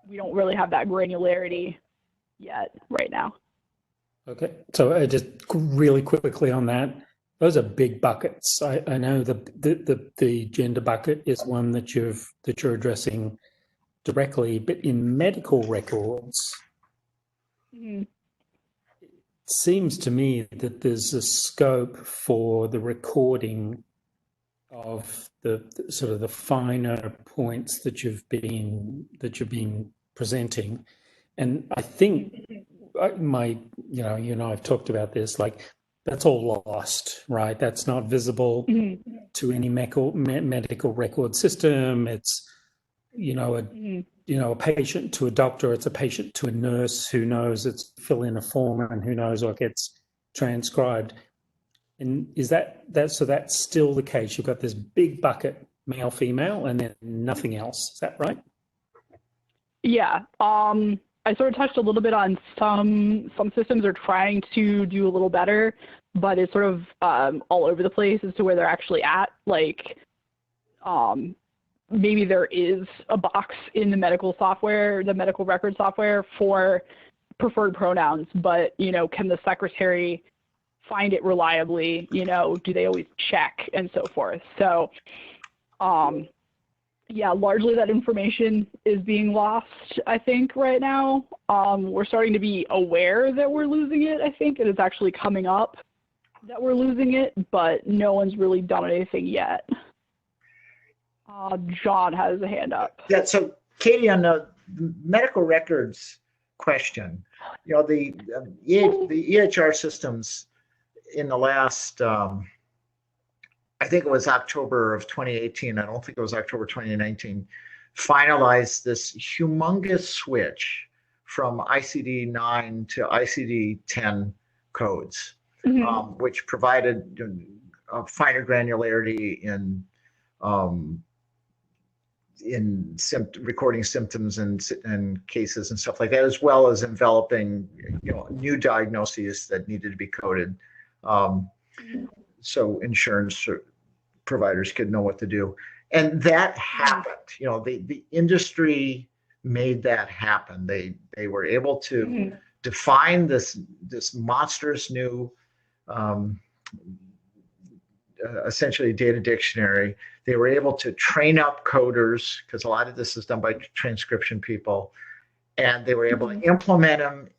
we don't really have that granularity yet right now. Okay, so just really quickly on that, those are big buckets. I know the gender bucket is one that you're addressing directly, but in medical records, it seems to me that there's a scope for the recording of the sort of the finer points that you've been presenting, and I think you and I have talked about this, like, that's all lost, right? That's not visible to any medical record system. It's, a patient to a doctor. It's a patient to a nurse who knows it's fill in a form and who knows what gets transcribed. And is so that's still the case? You've got this big bucket, male, female, and then nothing else. Is that right? Yeah. I sort of touched a little bit on some systems are trying to do a little better, but it's sort of all over the place as to where they're actually at. Like, maybe there is a box in the medical software, the medical record software, for preferred pronouns, but, can the secretary find it reliably? Do they always check and so forth? So, yeah, largely that information is being lost, I think, right now. We're starting to be aware that we're losing it, I think, and it's actually coming up that we're losing it, but no one's really done anything yet. John has a hand up. Yeah, so Katie, on the medical records question, the EHR systems in the last, I think it was October of 2018, I don't think it was October 2019, finalized this humongous switch from ICD-9 to ICD-10 codes, which provided finer granularity in recording symptoms and cases and stuff like that, as well as enveloping new diagnoses that needed to be coded, so insurance providers could know what to do. And that happened. The industry made that happen. They were able to define this monstrous new essentially data dictionary. They were able to train up coders, because a lot of this is done by transcription people, and they were able to implement them,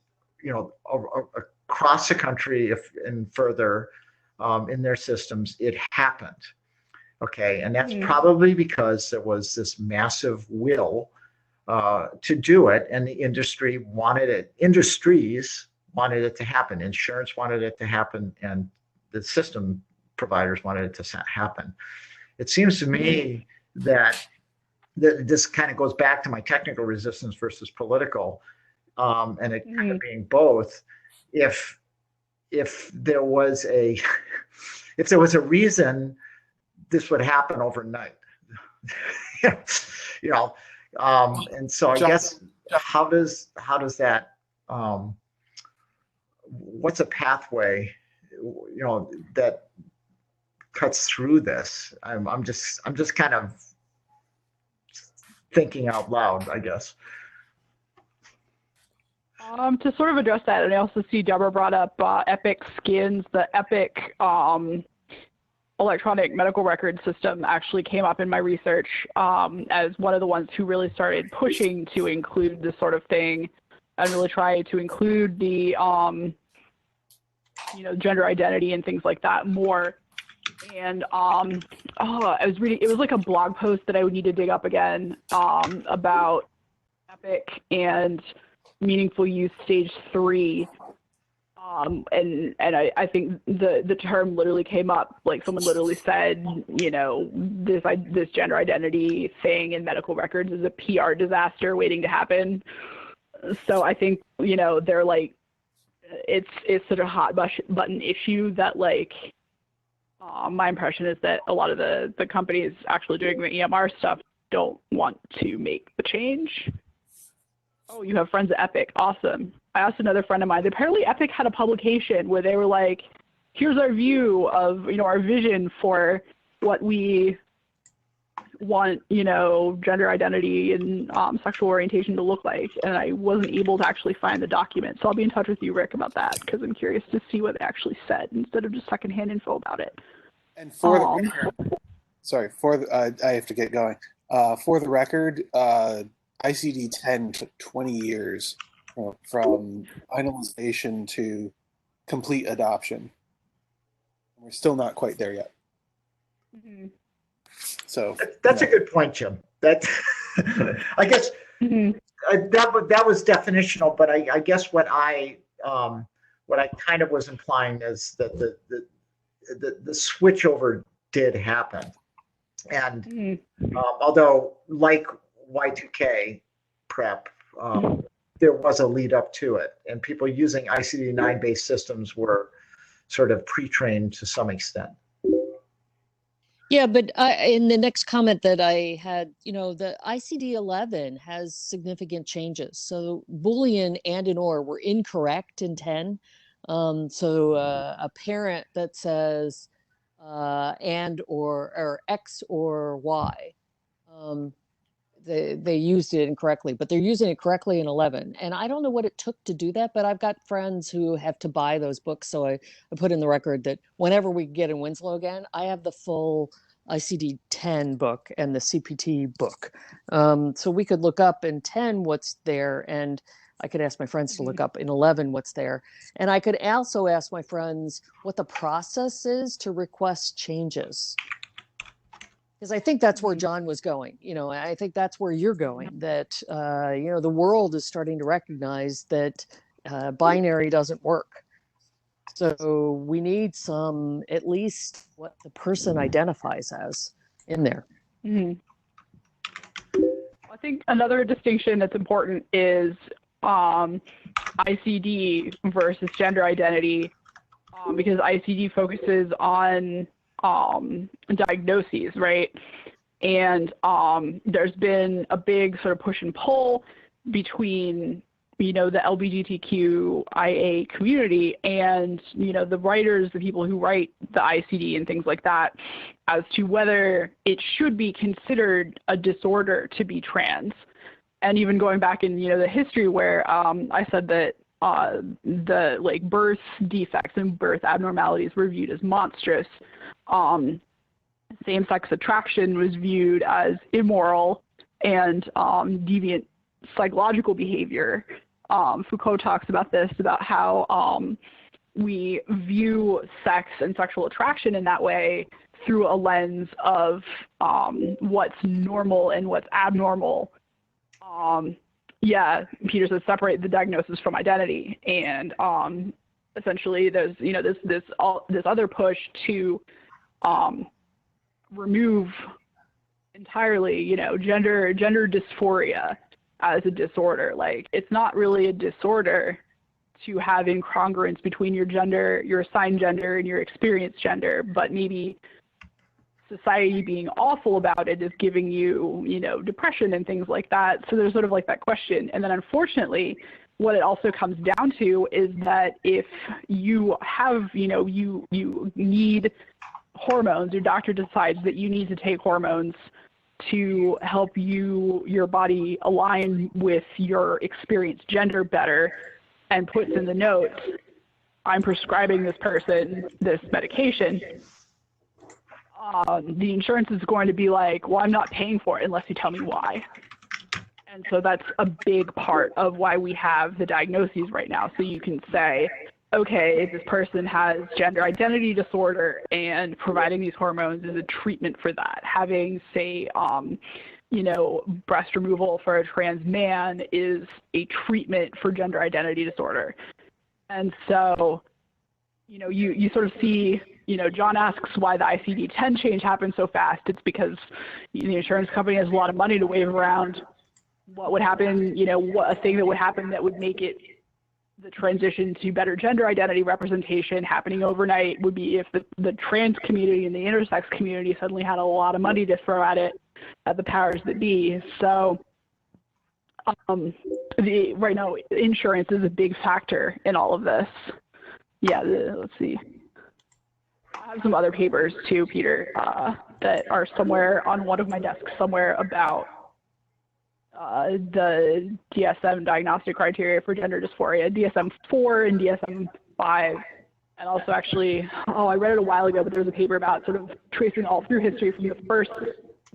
across the country and further in their systems. It happened. Okay, and that's probably because there was this massive will to do it, and the industries wanted it to happen. Insurance wanted it to happen, and the system providers wanted it to happen. It seems to me that this kind of goes back to my technical resistance versus political, and it kind of being both. If there was a reason, this would happen overnight. And so I guess how does that what's a pathway that cuts through this? I'm just kind of thinking out loud, I guess. To sort of address that, and I also see Deborah brought up Epic Skins. The Epic electronic medical record system actually came up in my research as one of the ones who really started pushing to include this sort of thing and really try to include the gender identity and things like that more. And I was reading, it was like a blog post that I would need to dig up again about Epic and meaningful use stage 3. And I think the term literally came up, like someone literally said, this gender identity thing in medical records is a PR disaster waiting to happen. So I think, they're like, it's such a hot button issue that my impression is that a lot of the companies actually doing the EMR stuff don't want to make the change. Oh, you have friends at Epic. Awesome. I asked another friend of mine. Apparently Epic had a publication where they were like, here's our view of, our vision for what we want, gender identity and sexual orientation to look like. And I wasn't able to actually find the document. So I'll be in touch with you, Rick, about that, because I'm curious to see what they actually said instead of just secondhand info about it. And for the record, sorry, I have to get going. For the record, ICD-10 took 20 years from finalization to complete adoption. We're still not quite there yet. So that's a good point, Jim. That I guess that was definitional, but I guess what I kind of was implying is that the switchover did happen, and although like Y2K prep, there was a lead up to it, and people using ICD-9 based systems were sort of pre-trained to some extent. Yeah, but in the next comment that I had, the ICD-11 has significant changes. So Boolean and and or were incorrect in 10. So a parent that says and or X or Y, they used it incorrectly, but they're using it correctly in 11. And I don't know what it took to do that, but I've got friends who have to buy those books. So I put in the record that whenever we get in Winslow again, I have the full ICD-10 book and the CPT book. So we could look up in 10 what's there, and I could ask my friends to look up in 11 what's there. And I could also ask my friends what the process is to request changes. Because I think that's where John was going. I think that's where you're going, that, the world is starting to recognize that binary doesn't work. So we need at least what the person identifies as in there. Mm-hmm. I think another distinction that's important is ICD versus gender identity, because ICD focuses on diagnoses, right? And there's been a big sort of push and pull between, the LGBTQIA community and, the writers, the people who write the ICD and things like that, as to whether it should be considered a disorder to be trans. And even going back in, the history where I said that the birth defects and birth abnormalities were viewed as monstrous. Same-sex attraction was viewed as immoral and deviant psychological behavior. Foucault talks about this, about how we view sex and sexual attraction in that way through a lens of what's normal and what's abnormal. Peter says separate the diagnosis from identity, and essentially there's this other push to remove entirely gender dysphoria as a disorder. Like, it's not really a disorder to have incongruence between your gender, your assigned gender, and your experienced gender, but maybe society being awful about it is giving you, depression and things like that. So there's sort of like that question. And then unfortunately, what it also comes down to is that if you have, you need hormones, your doctor decides that you need to take hormones to help your body align with your experienced gender better, and puts in the notes, I'm prescribing this person this medication, the insurance is going to be like, well, I'm not paying for it unless you tell me why. And so that's a big part of why we have the diagnoses right now. So you can say, okay, this person has gender identity disorder, and providing these hormones is a treatment for that. Having, say, breast removal for a trans man is a treatment for gender identity disorder. And so, you sort of see, John asks why the ICD-10 change happened so fast. It's because the insurance company has a lot of money to wave around. What would happen, what a thing that would happen that would make it the transition to better gender identity representation happening overnight would be if the trans community and the intersex community suddenly had a lot of money to throw at it, at the powers that be. So right now, insurance is a big factor in all of this. Yeah, let's see. I have some other papers too, Peter, that are somewhere on one of my desks somewhere about the DSM diagnostic criteria for gender dysphoria, DSM-4 and DSM-5. And also actually, I read it a while ago, but there was a paper about sort of tracing all through history from the first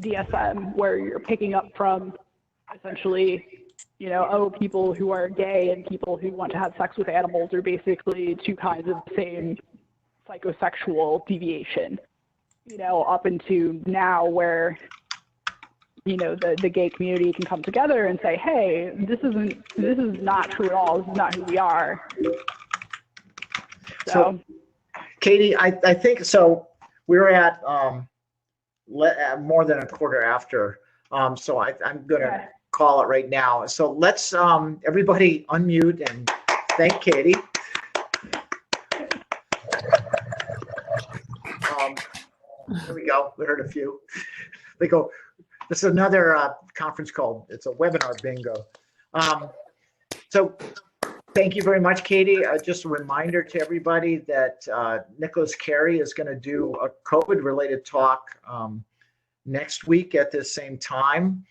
DSM, where you're picking up from essentially, people who are gay and people who want to have sex with animals are basically two kinds of the same psychosexual deviation, up into now where, the gay community can come together and say, hey, this is not true at all. This is not who we are. So Katie, I think so. We're at more than a quarter after. So I'm going to call it right now. So let's everybody unmute and thank Katie. There we go. We heard a few. They go. This is another conference call. It's a webinar bingo. So thank you very much, Katie. Just a reminder to everybody that Nicholas Carey is going to do a COVID-related talk next week at the same time.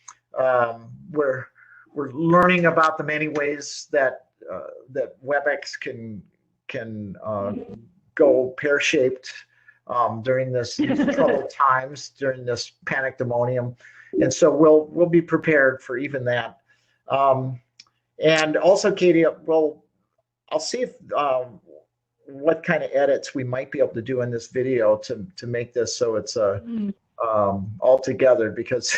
we're learning about the many ways that that WebEx can go pear-shaped during these troubled times, during this pandemonium, and so we'll be prepared for even that. And also, Katie, I'll see if what kind of edits we might be able to do in this video to make this so it's all together, because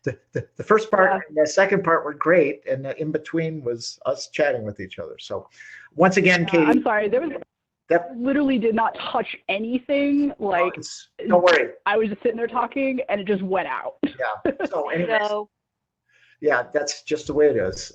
the first part and the second part were great, and the in between was us chatting with each other. So once again, Katie, I'm sorry, that literally did not touch anything. Like, don't worry, I was just sitting there talking and it just went out. Yeah. So anyways, yeah, that's just the way it is.